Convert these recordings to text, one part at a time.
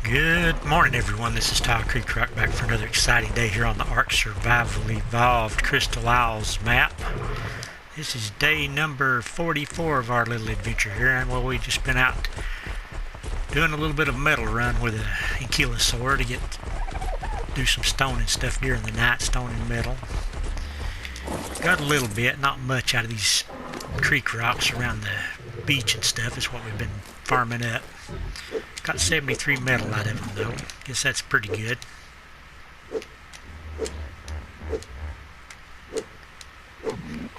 Good morning, everyone. This is Tile Creek Rock back for another exciting day here on the ARK Survival Evolved Crystal Isles map. This is day number 44 of our little adventure here, and well, we've just been out doing a little bit of metal run with a Titanosaurs to do some stone and stuff during the night, stone and metal. Got a little bit, not much, out of these creek rocks around the beach and stuff. Is what we've been farming up. Got 73 metal out of them though. Guess that's pretty good.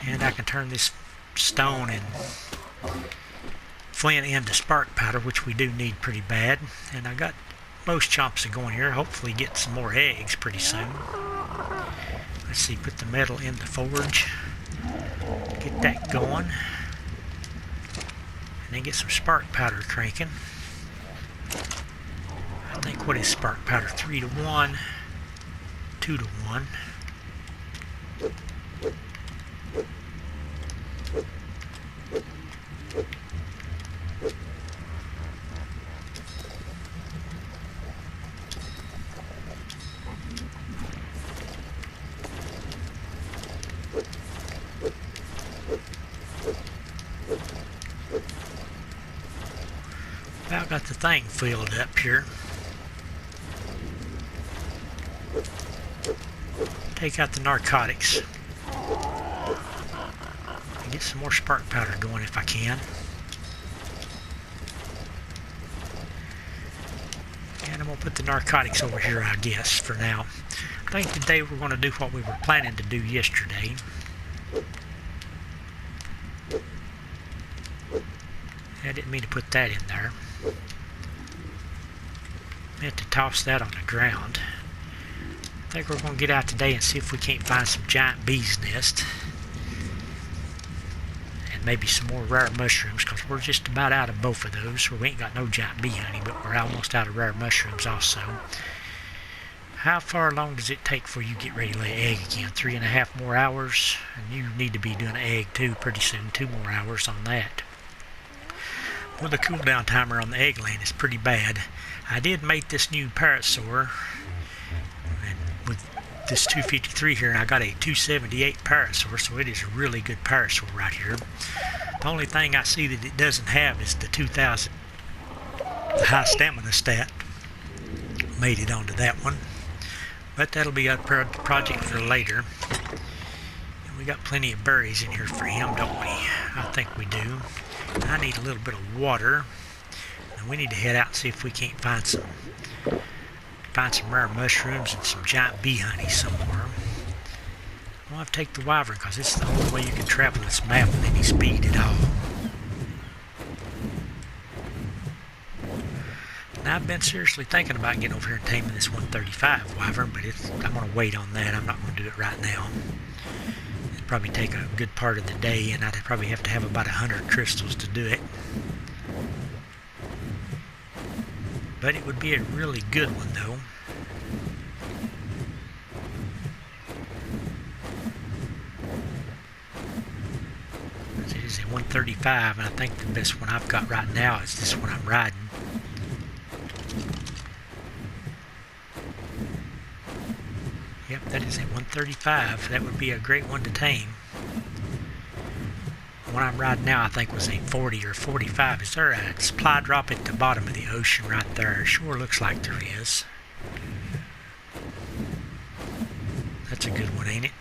And I can turn this stone and flint into spark powder, which we do need pretty bad. And I got most chomps going here. Hopefully get some more eggs pretty soon. Let's see, put the metal in the forge. Get that going. And then get some spark powder cranking. I think, what is spark powder? 3 to 1, 2 to 1. About got the thing filled up here. Take out the narcotics. And get some more spark powder going if I can. And I'm going to put the narcotics over here, I guess, for now. I think today we're going to do what we were planning to do yesterday. I didn't mean to put that in there. Meant to toss that on the ground. I think we're going to get out today and see if we can't find some giant bees' nest. And maybe some more rare mushrooms, because we're just about out of both of those. We ain't got no giant bee honey, but we're almost out of rare mushrooms also. How far along does it take before you get ready to lay an egg again? 3.5 more hours? And you need to be doing an egg too pretty soon. 2 more hours on that. Well, the cooldown timer on the egg laying is pretty bad. I did make this new parasaur with this 253 here, and I got a 278 parasaur, so it is a really good parasaur right here. The only thing I see that it doesn't have is the 2000 high stamina stat. Made it onto that one, but that'll be a project for later. And we got plenty of berries in here for him, don't we? I think we do. I need a little bit of water, and we need to head out and see if we can't find some rare mushrooms and some giant bee honey somewhere. I'll have to take the wyvern, because it's the only way you can travel this map with any speed at all. Now, I've been seriously thinking about getting over here and taming this 135 wyvern, but I'm going to wait on that. I'm not going to do it right now. It'd probably take a good part of the day, and I'd probably have to have about 100 crystals to do it. But it would be a really good one, though. It is a 135, and I think the best one I've got right now is this one I'm riding. Yep, that is a 135. That would be a great one to tame. The one I'm riding now, I think, was a 40 or 45. Is there a supply drop at the bottom of the ocean right there? Sure looks like there is. That's a good one, ain't it?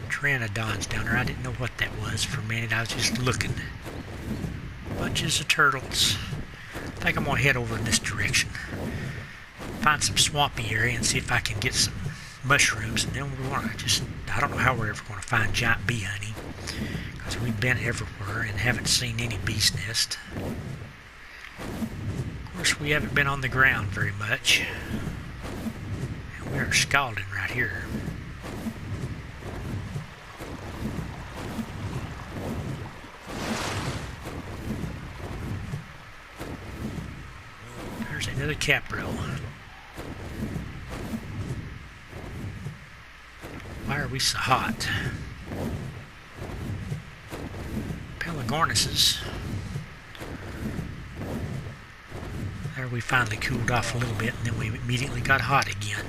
Pteranodons down there. I didn't know what that was for a minute. I was just looking. Bunches of turtles. I think I'm going to head over in this direction. Find some swampy area and see if I can get some mushrooms, and then we want to just, I don't know how we're ever going to find giant bee honey, because we've been everywhere and haven't seen any bee's nest. Of course, we haven't been on the ground very much, and we're scalding right here. There's another capro. Why are we so hot? gornices. There we finally cooled off a little bit, and then we immediately got hot again.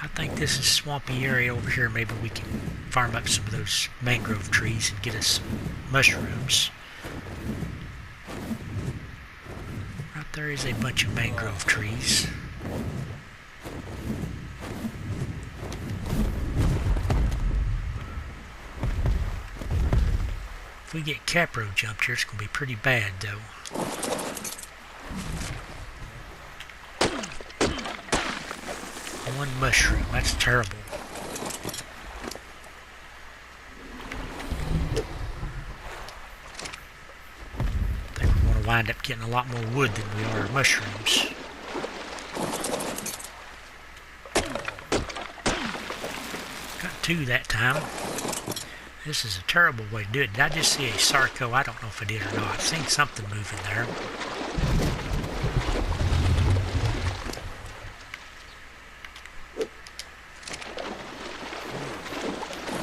I think this is swampy area over here. Maybe we can farm up some of those mangrove trees and get us some mushrooms. Right there is a bunch of mangrove trees. If we get capro jumped here, it's going to be pretty bad, though. One mushroom, that's terrible. I think we're going to wind up getting a lot more wood than we are mushrooms. Got two that time. This is a terrible way to do it. Did I just see a sarco? I don't know if I did or not. I've seen something moving there.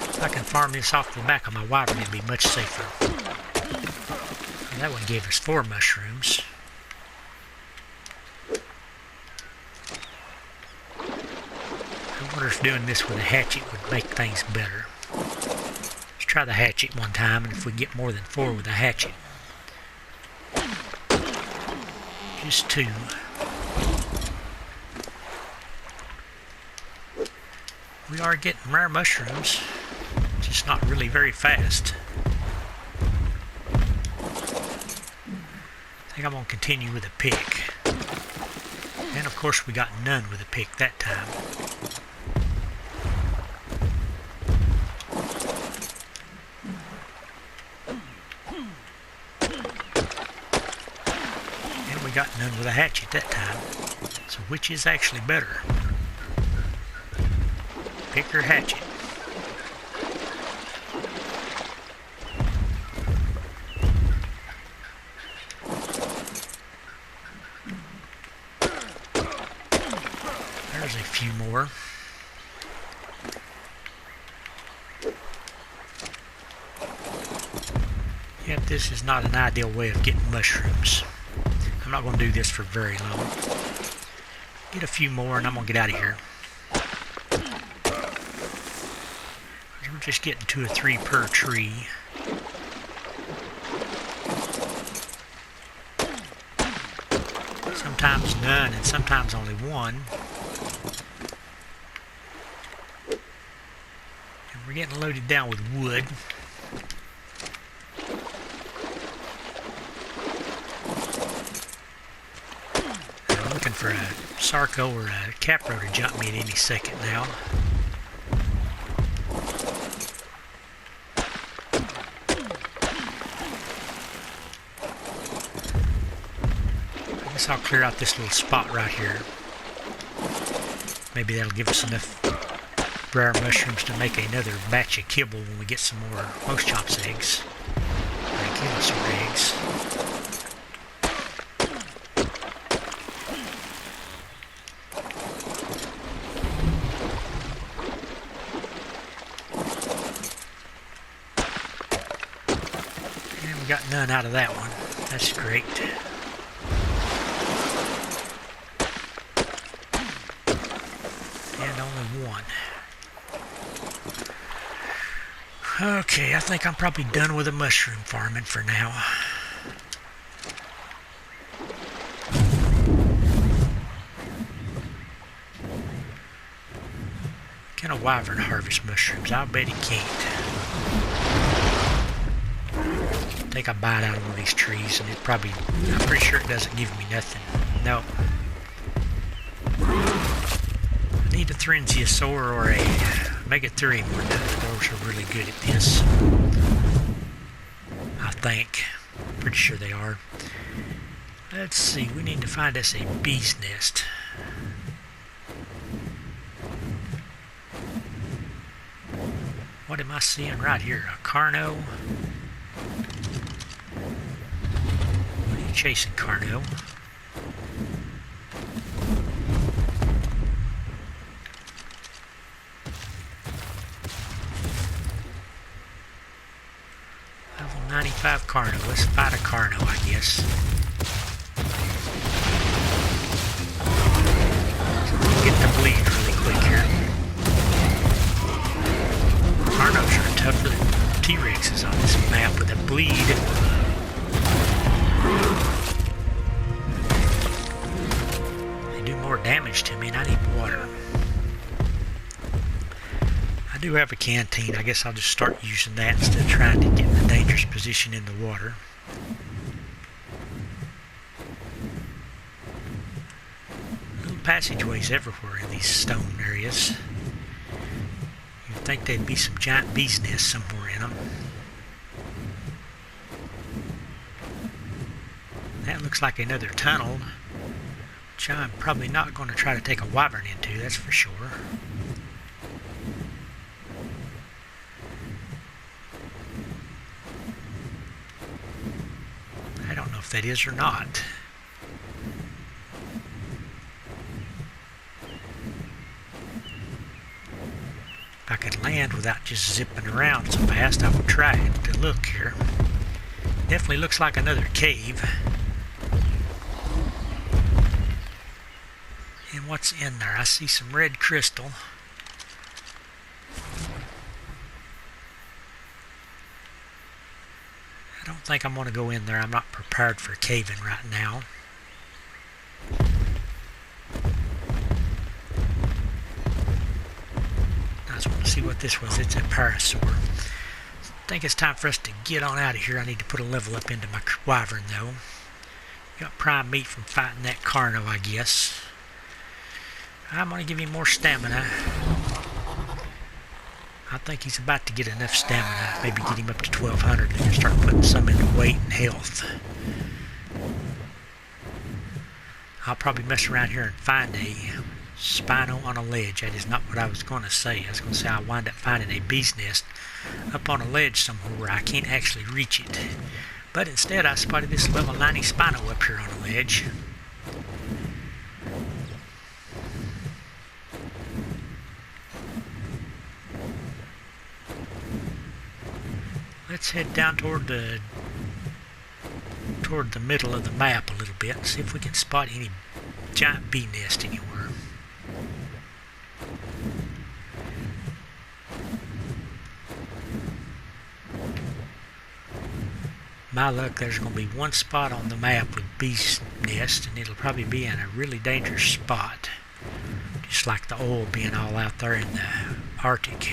If I can farm this off the back of my wyvern, it'd be much safer. And that one gave us 4 mushrooms. I wonder if doing this with a hatchet would make things better. Try the hatchet one time, and if we get more than 4 with a hatchet. Just 2. We are getting rare mushrooms, just not really very fast. I think I'm going to continue with a pick. And of course we got none with a pick that time. Got none with a hatchet that time. So which is actually better? Pick or hatchet? There's a few more. Yet this is not an ideal way of getting mushrooms. I'm not going to do this for very long. Get a few more and I'm going to get out of here. We're just getting 2 or 3 per tree. Sometimes none and sometimes only 1. And we're getting loaded down with wood. For a sarco or a capro to jump me at any second now. I guess I'll clear out this little spot right here. Maybe that'll give us enough rare mushrooms to make another batch of kibble when we get some more most chops eggs. Titanosaurs eggs. Got none out of that one. That's great. And only 1. Okay, I think I'm probably done with the mushroom farming for now. Can a wyvern harvest mushrooms? I bet he can't. Take a bite out of one of these trees and it probably, I'm pretty sure it doesn't give me nothing. No. I need a Thrensiosaur or a Megatherium. Those are really good at this. I think. Pretty sure they are. Let's see, we need to find us a bee's nest. What am I seeing right here? A Carno? What are you chasing, Carno? Level 95 Carno. Let's fight a Carno, I guess. So we'll get the bleed really quick here. Carnos are tougher than T-Rexes on this map with a bleed. They do more damage to me and I need water. I do have a canteen. I guess I'll just start using that instead of trying to get in a dangerous position in the water. Little passageways everywhere in these stone areas. You'd think there'd be some giant bee's nests somewhere in them. That looks like another tunnel, which I'm probably not going to try to take a wyvern into, that's for sure. I don't know if that is or not. If I could land without just zipping around so fast, I would try it to look here. Definitely looks like another cave. And what's in there? I see some red crystal. I don't think I'm going to go in there. I'm not prepared for caving right now. I just want to see what this was. It's a parasaur. I think it's time for us to get on out of here. I need to put a level up into my wyvern though. Got prime meat from fighting that Carno, I guess. I'm going to give him more stamina. I think he's about to get enough stamina. Maybe get him up to 1200 and start putting some into weight and health. I'll probably mess around here and find a Spino on a ledge. That is not what I was going to say. I was going to say I'll wind up finding a bee's nest up on a ledge somewhere where I can't actually reach it. But instead I spotted this level 90 Spino up here on a ledge. Let's head down toward the middle of the map a little bit and see if we can spot any giant bee nest anywhere. My luck, there's going to be one spot on the map with bee's nest, and it'll probably be in a really dangerous spot, just like the oil being all out there in the Arctic.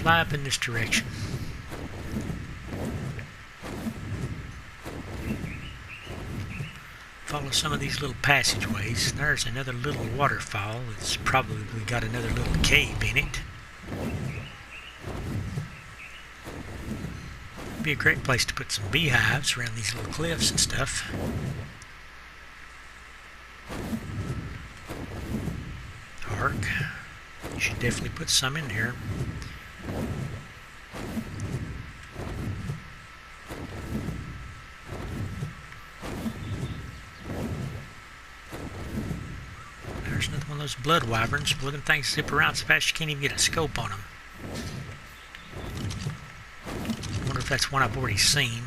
Fly up in this direction. Follow some of these little passageways. There's another little waterfall. It's probably got another little cave in it. Be a great place to put some beehives around these little cliffs and stuff. ARK. You should definitely put some in here. There's another one of those blood wyverns. Boy, them things zip around so fast you can't even get a scope on them. I wonder if that's one I've already seen.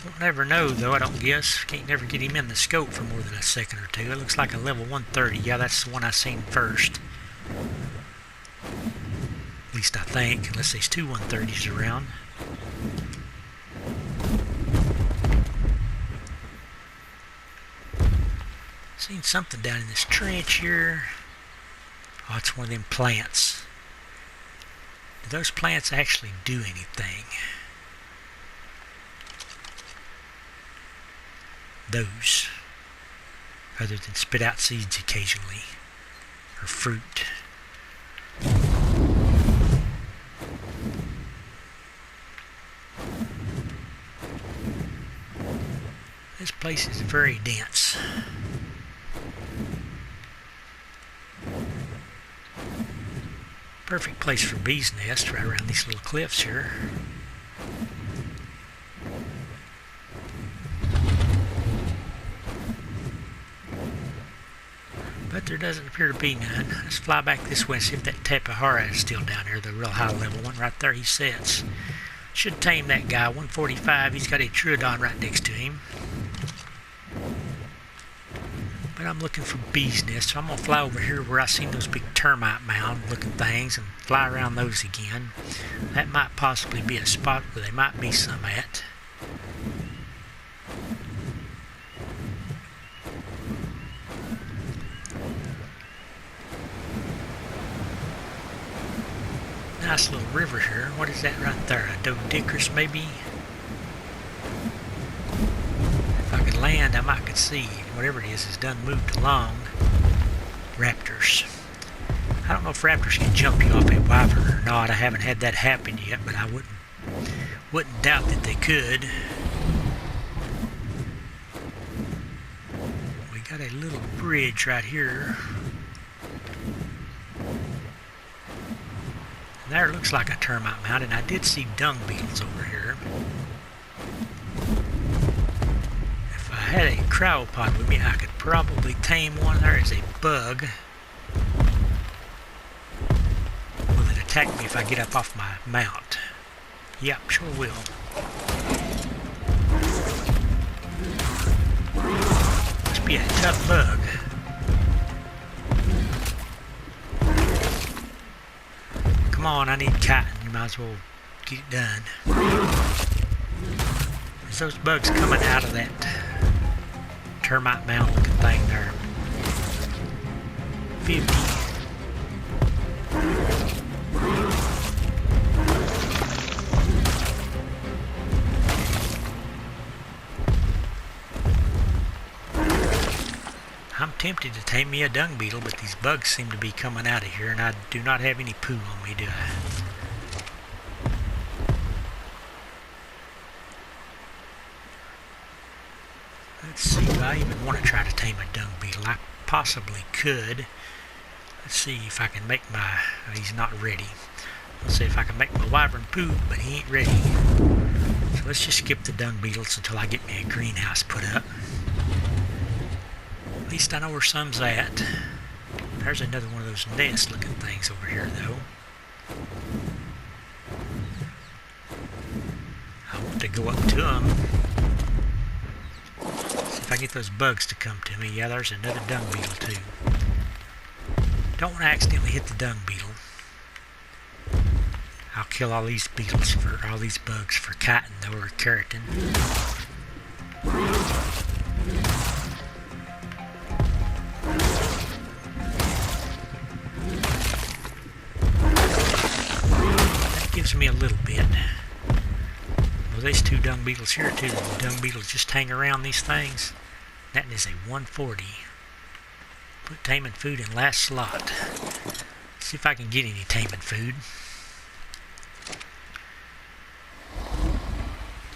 Won't never know though, I don't guess. Can't never get him in the scope for more than a second or two. It looks like a level 130. Yeah, that's the one I seen first. At least I think, unless there's two 130s around. Seen something down in this trench here. Oh, it's one of them plants. Do those plants actually do anything? Those, other than spit out seeds occasionally, or fruit. This place is very dense. Perfect place for bees' nests, right around these little cliffs here. But there doesn't appear to be none. Let's fly back this way and see if that Tapahara is still down there, the real high level one. Right there he sits. Should tame that guy, 145. He's got a Troodon right next to him. But I'm looking for bees' nests, so I'm going to fly over here where I seen those big termite mound looking things and fly around those again. That might possibly be a spot where there might be some at. Nice little river here. What is that right there? A Dodicus maybe? If I could land, I might could see whatever it is done moved along. Raptors. I don't know if raptors can jump you off a wyvern or not. I haven't had that happen yet, but I wouldn't doubt that they could. We got a little bridge right here. And there looks like a termite mound, and I did see dung beetles over here. If I had a cryopod with me, I could probably tame one. There is a bug. Will it attack me if I get up off my mount? Yep, sure will. Must be a tough bug. Come on, I need chitin. You might as well get it done. There's those bugs coming out of that termite mound looking thing there. 50. I'm tempted to tame me a dung beetle, but these bugs seem to be coming out of here, and I do not have any poo on me, do I? Let's see, do I even want to try to tame a dung beetle? I possibly could. Let's see if I can make my... he's not ready. Let's see if I can make my wyvern poop, but he ain't ready. So let's just skip the dung beetles until I get me a greenhouse put up. At least I know where some's at. There's another one of those nest looking things over here though. I want to go up to them. See if I get those bugs to come to me. Yeah, there's another dung beetle too. Don't want to accidentally hit the dung beetle. I'll kill all these beetles for all these bugs for chitin though, or keratin. Gives me a little bit. Well, there's two dung beetles here too. The dung beetles just hang around these things. That is a 140. Put taming food in last slot. See if I can get any taming food.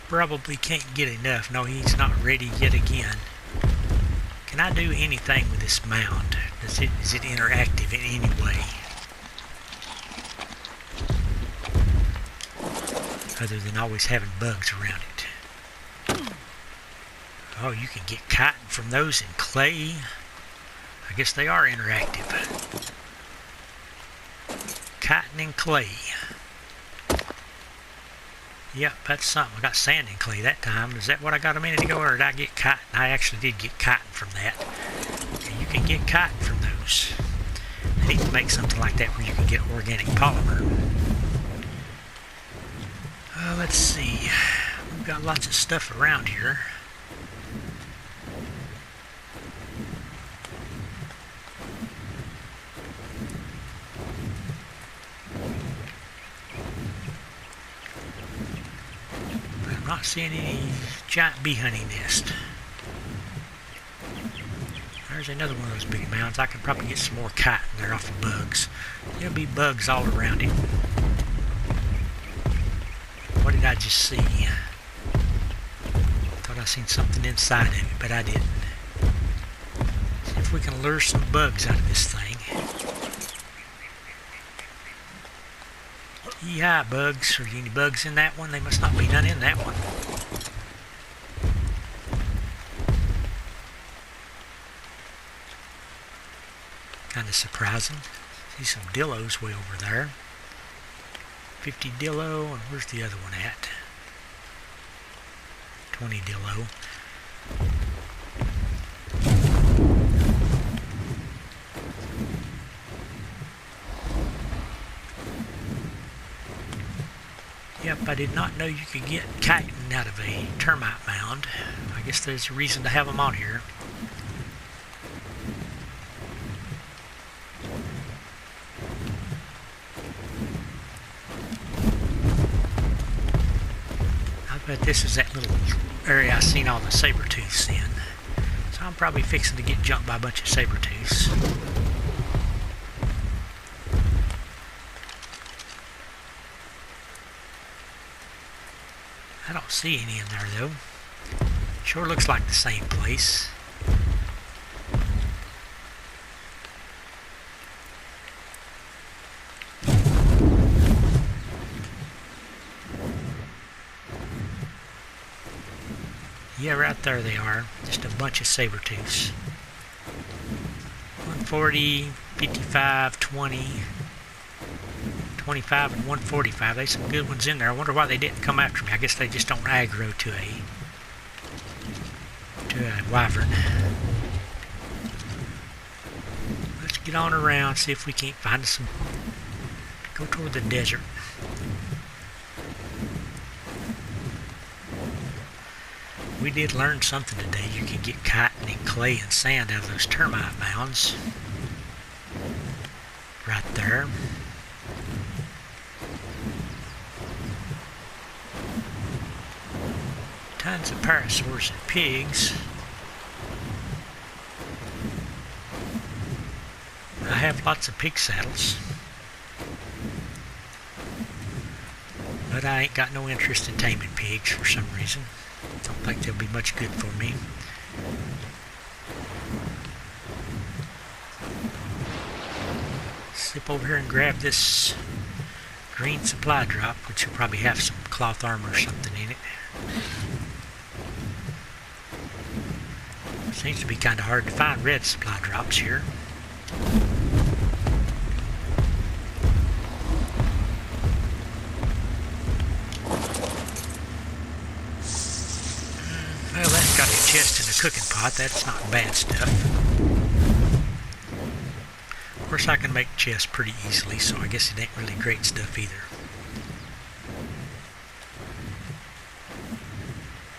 Probably can't get enough. No, he's not ready yet again. Can I do anything with this mound? Is it interactive in any way? Other than always having bugs around it. Oh, you can get chitin from those in clay. I guess they are interactive. Chitin and clay. Yep, that's something. I got sand and clay that time. Is that what I got a minute ago, or did I get chitin? I actually did get chitin from that. And you can get chitin from those. They need to make something like that where you can get organic polymer. Let's see. We've got lots of stuff around here. But I'm not seeing any giant bee honey nest. There's another one of those big mounds. I could probably get some more chitin there off of bugs. There'll be bugs all around it. What did I just see? Thought I seen something inside of it, but I didn't. See if we can lure some bugs out of this thing. Yee-hi, bugs. Are there any bugs in that one? They must not be none in that one. Kind of surprising. See some dillos way over there. 50 dillo, and where's the other one at? 20 dillo. Yep, I did not know you could get chitin out of a termite mound. I guess there's a reason to have them on here. I bet this is that little area I seen all the saber-tooths in. So I'm probably fixing to get jumped by a bunch of saber-tooths. I don't see any in there though. Sure looks like the same place. Yeah, right there they are. Just a bunch of saber-tooths. 140, 55, 20, 25, and 145. There's some good ones in there. I wonder why they didn't come after me. I guess they just don't aggro to a wyvern. Let's get on around, see if we can't find some. Go toward the desert. We did learn something today. You can get chitin and clay and sand out of those termite mounds. Right there. Tons of parasaurs and pigs. I have lots of pig saddles. But I ain't got no interest in taming pigs for some reason. Don't think they'll be much good for me. Slip over here and grab this green supply drop, which will probably have some cloth armor or something in it. Seems to be kind of hard to find red supply drops here. Well, that's got a chest and a cooking pot. That's not bad stuff. Of course, I can make chests pretty easily, so I guess it ain't really great stuff either.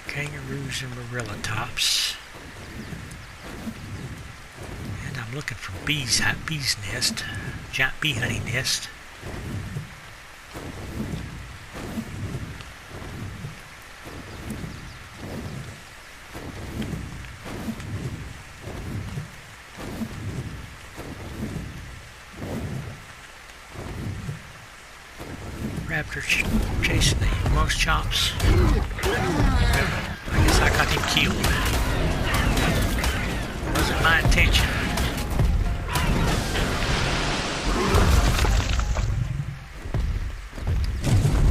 Kangaroos and marilla tops. And I'm looking for bees nest, giant bee honey nest. Raptor chasing the moss chops. I guess I got him killed. Wasn't my intention.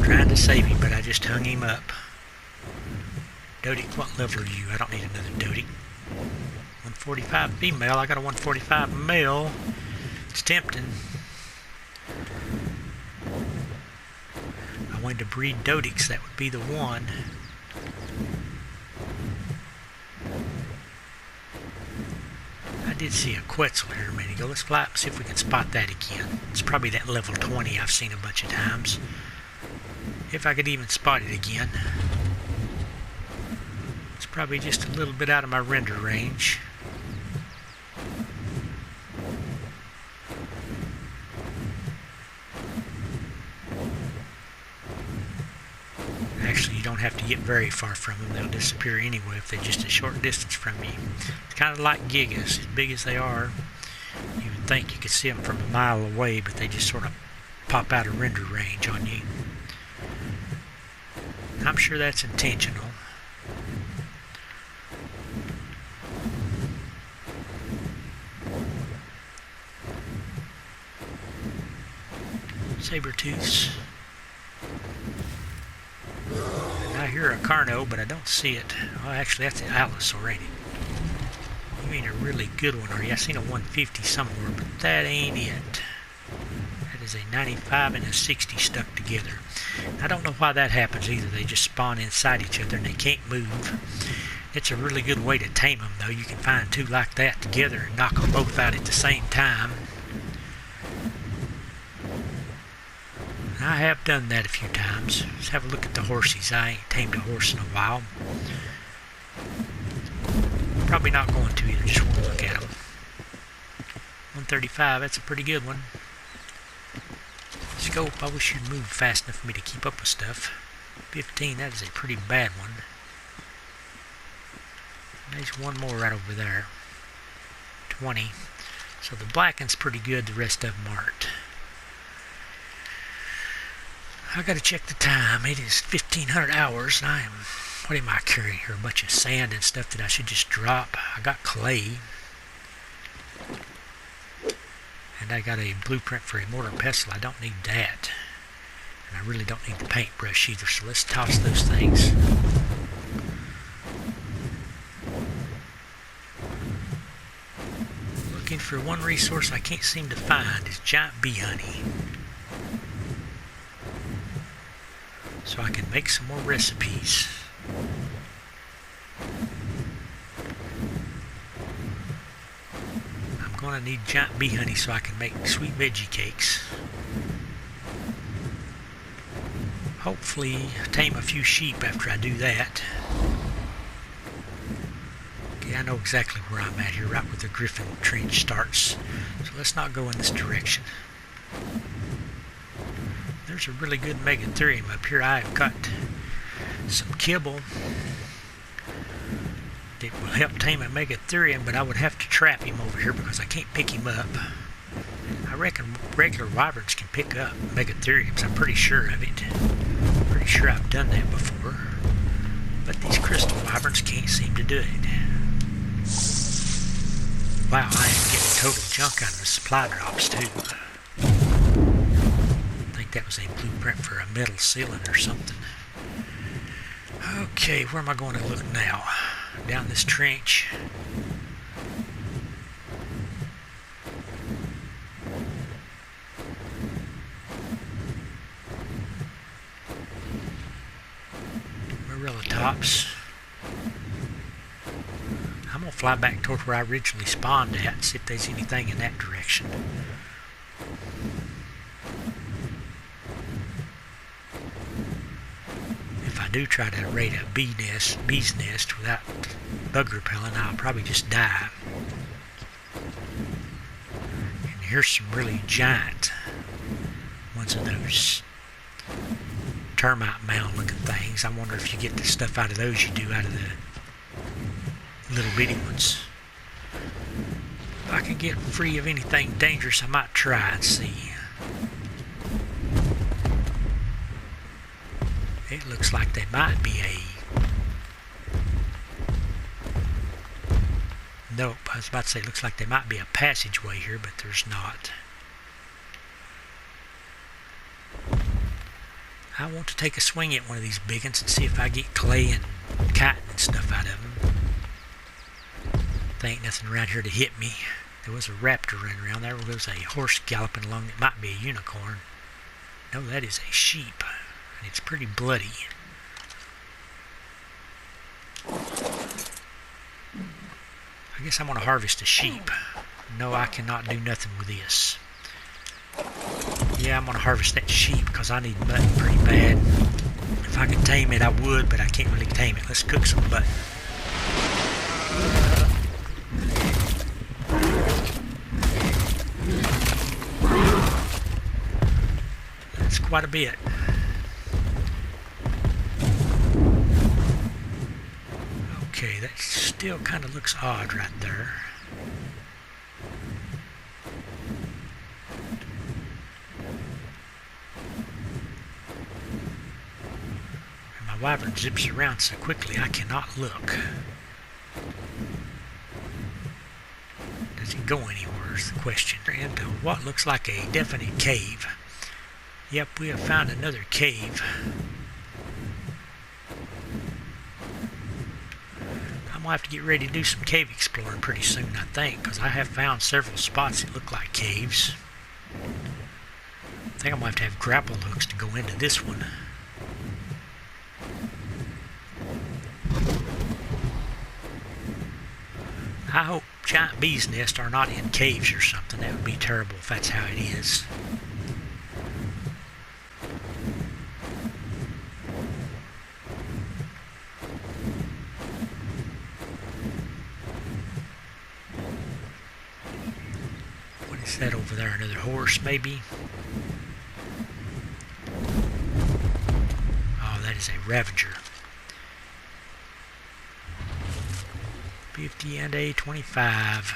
Trying to save him, but I just hung him up. Dodik, what level are you? I don't need another Dodik. 145 female. I got a 145 male. It's tempting. I wanted to breed Dodiks, that would be the one. I did see a Quetzal here a minute ago. Let's fly up and see if we can spot that again. It's probably that level 20 I've seen a bunch of times. If I could even spot it again. It's probably just a little bit out of my render range. Actually, you don't have to get very far from them. They'll disappear anyway if they're just a short distance from you. It's kind of like gigas. As big as they are, you would think you could see them from a mile away, but they just sort of pop out of render range on you. I'm sure that's intentional. Saber-tooths. hear a Carno, but I don't see it. Oh, actually, that's an Allosaur, ain't it? You ain't a really good one, are you? I seen a 150 somewhere, but that ain't it. That is a 95 and a 60 stuck together. I don't know why that happens either. They just spawn inside each other and they can't move. It's a really good way to tame them, though. You can find two like that together and knock them both out at the same time. I have done that a few times. Let's have a look at the horsies. I ain't tamed a horse in a while. Probably not going to either. Just want to look at them. 135, that's a pretty good one. Scope, I wish you'd move fast enough for me to keep up with stuff. 15, that is a pretty bad one. There's one more right over there. 20. So the black one's pretty good, the rest of them aren't. I gotta check the time. It is 1500 hours, and I am, what am I carrying here? A bunch of sand and stuff that I should just drop. I got clay. And I got a blueprint for a mortar pestle. I don't need that. And I really don't need the paintbrush either, so let's toss those things. Looking for one resource I can't seem to find is giant bee honey. So I can make some more recipes. I'm going to need giant bee honey so I can make sweet veggie cakes. Hopefully tame a few sheep after I do that. Okay, I know exactly where I'm at here, right where the Griffin Trench starts. So let's not go in this direction. There's a really good megatherium up here. I've got some kibble that will help tame a megatherium, but I would have to trap him over here because I can't pick him up. I reckon regular wyverns can pick up megatheriums. I'm pretty sure of it. Pretty sure I've done that before. But these crystal wyverns can't seem to do it. Wow, I am getting total junk out of the supply drops too. That was a blueprint for a metal ceiling or something. Okay, where am I going to look now? Down this trench. Marilla tops. I'm going to fly back toward where I originally spawned at and see if there's anything in that direction. I do try to raid a bee's nest without bug repellent, I'll probably just die. And here's some really giant ones of those termite mound looking things. I wonder if you get the stuff out of those you do out of the little bitty ones. If I can get free of anything dangerous, I might try and see. It looks like there might be a... Nope, I was about to say it looks like there might be a passageway here, but there's not. I want to take a swing at one of these big ones and see if I get clay and chitin and stuff out of them. There ain't nothing around here to hit me. There was a raptor running around. There was a horse galloping along that might be a unicorn. No, that is a sheep. And it's pretty bloody. I guess I'm going to harvest a sheep. No, I cannot do nothing with this. Yeah, I'm going to harvest that sheep because I need mutton pretty bad. If I could tame it, I would, but I can't really tame it. Let's cook some mutton. That's quite a bit. Okay, that still kind of looks odd right there. And my wyvern zips around so quickly I cannot look. Does he go anywhere is the question. Into what looks like a definite cave. Yep, we have found another cave. I'm gonna have to get ready to do some cave exploring pretty soon, I think, because I have found several spots that look like caves. I think I'm gonna have to have grapple hooks to go into this one. I hope giant bees' nests are not in caves or something. That would be terrible if that's how it is. What is that over there? Another horse, maybe? Oh, that is a Ravager. 50 and a 25.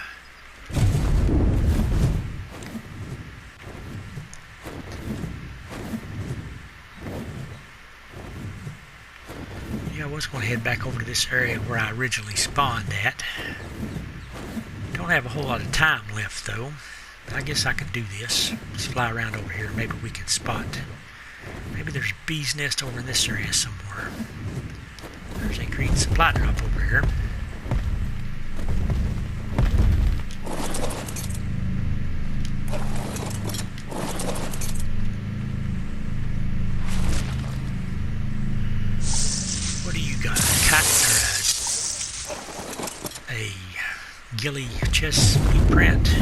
Yeah, I was going to head back over to this area where I originally spawned at. Don't have a whole lot of time left though. I guess I could do this. Let's fly around over here. Maybe we can spot. Maybe there's a bee's nest over in this area somewhere. There's a green supply drop over here. What do you got? A ghillie chest print.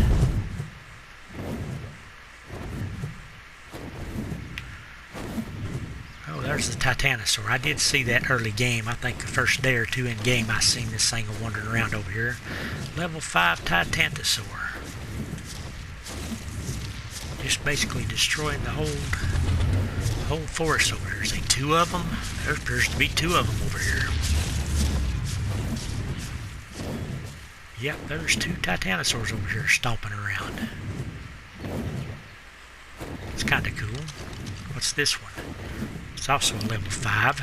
Oh, there's the Titanosaur. I did see that early game. I think the first day or two in game I seen this thing wandering around over here. Level 5 Titanosaur. Just basically destroying the whole forest over here. There's two of them. There appears to be two of them over here. Yep, there's two Titanosaurs over here stomping around. It's kind of cool. What's this one? It's also a level 5.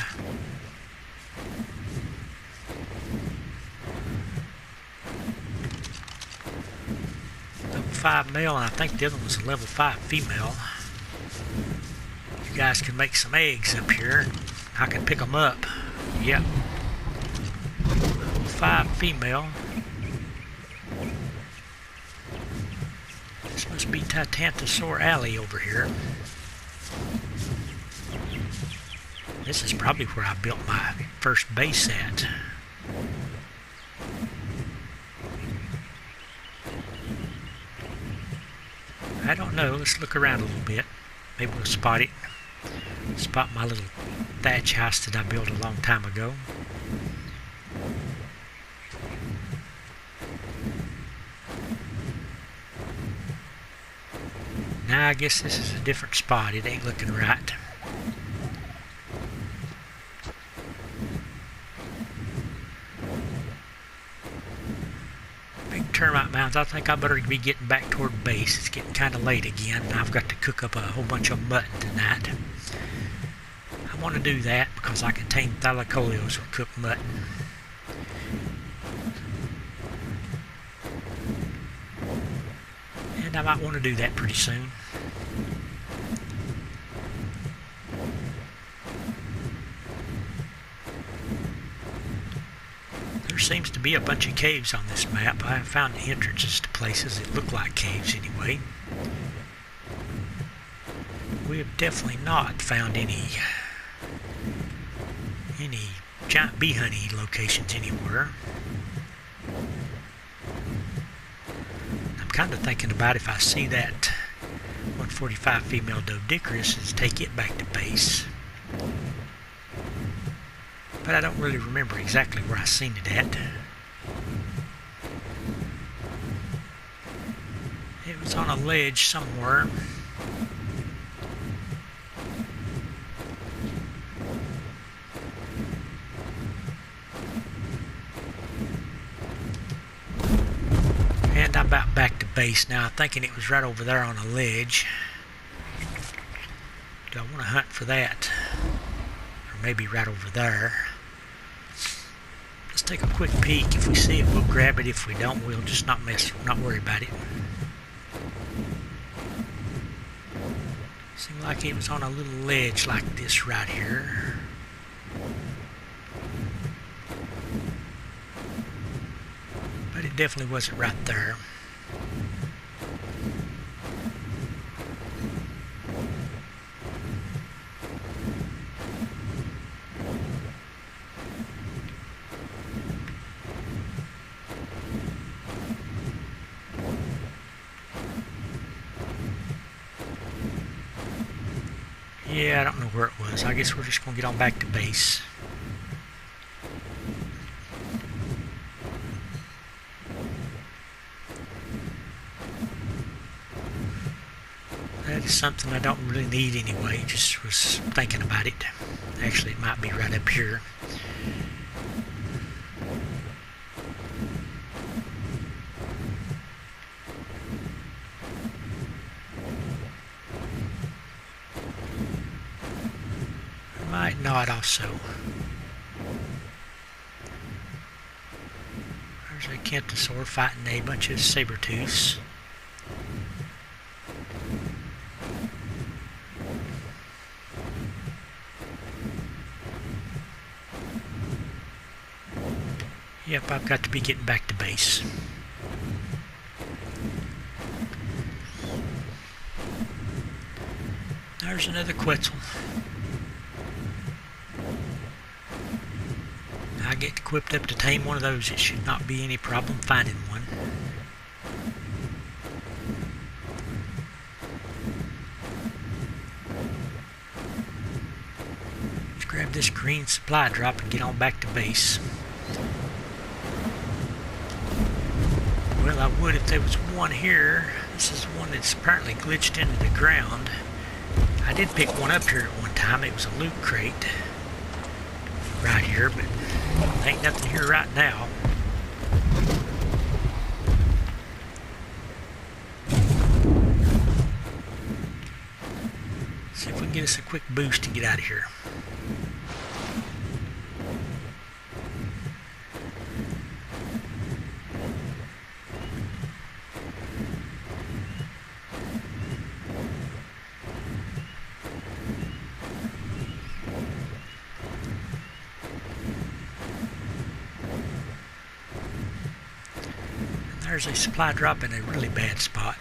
Level 5 male, and I think the other one was a level 5 female. You guys can make some eggs up here. I can pick them up. Yep. Level 5 female. This must be Titanosaur Alley over here. This is probably where I built my first base at. I don't know. Let's look around a little bit. Maybe we'll spot it. Spot my little thatch house that I built a long time ago. Now I guess this is a different spot. It ain't looking right. Big Termite Mounds. I think I better be getting back toward base. It's getting kind of late again. I've got to cook up a whole bunch of mutton tonight. I want to do that because I can tame thylacoleos with cooked mutton. And I might want to do that pretty soon. There seems to be a bunch of caves on this map. I have found entrances to places that look like caves anyway. We have definitely not found any giant bee honey locations anywhere. I'm kind of thinking about if I see that 145 female Doedicurus is take it back to base. But I don't really remember exactly where I seen it at. It was on a ledge somewhere. And I'm about back to base now. I'm thinking it was right over there on a ledge. Do I want to hunt for that? Or maybe right over there. Let's take a quick peek. If we see it, we'll grab it. If we don't, we'll just not worry about it. Seemed like it was on a little ledge like this right here. definitely wasn't right there. Yeah, I don't know where it was. I guess we're just going to get on back to base. That is something I don't really need anyway. Just was thinking about it. Actually, it might be right up here. Might not also. There's a Titanosaur fighting a bunch of saber-tooths. Yep, I've got to be getting back to base. There's another Quetzal. I get equipped up to tame one of those. It should not be any problem finding one. Let's grab this green supply drop and get on back to base. Well, I would if there was one here. This is one that's apparently glitched into the ground. I did pick one up here at one time. It was a loot crate right here, but ain't nothing here right now. See if we can get us a quick boost and get out of here. There's a supply drop in a really bad spot.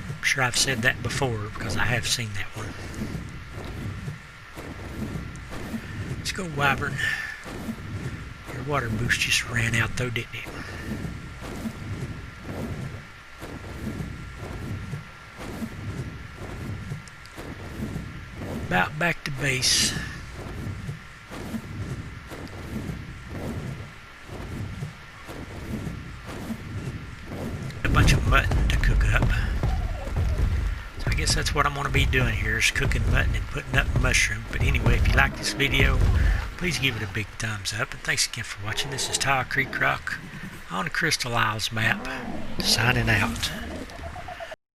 I'm sure I've said that before because I have seen that one. Let's go, Wyvern. Your water boost just ran out though, didn't it? About back to base. Bunch of mutton to cook up. So I guess that's what I'm going to be doing here, is cooking mutton and putting up mushroom. But anyway, if you like this video, please give it a big thumbs up. And thanks again for watching. This is Tile Creek Rock on the Crystal Isles map, signing out.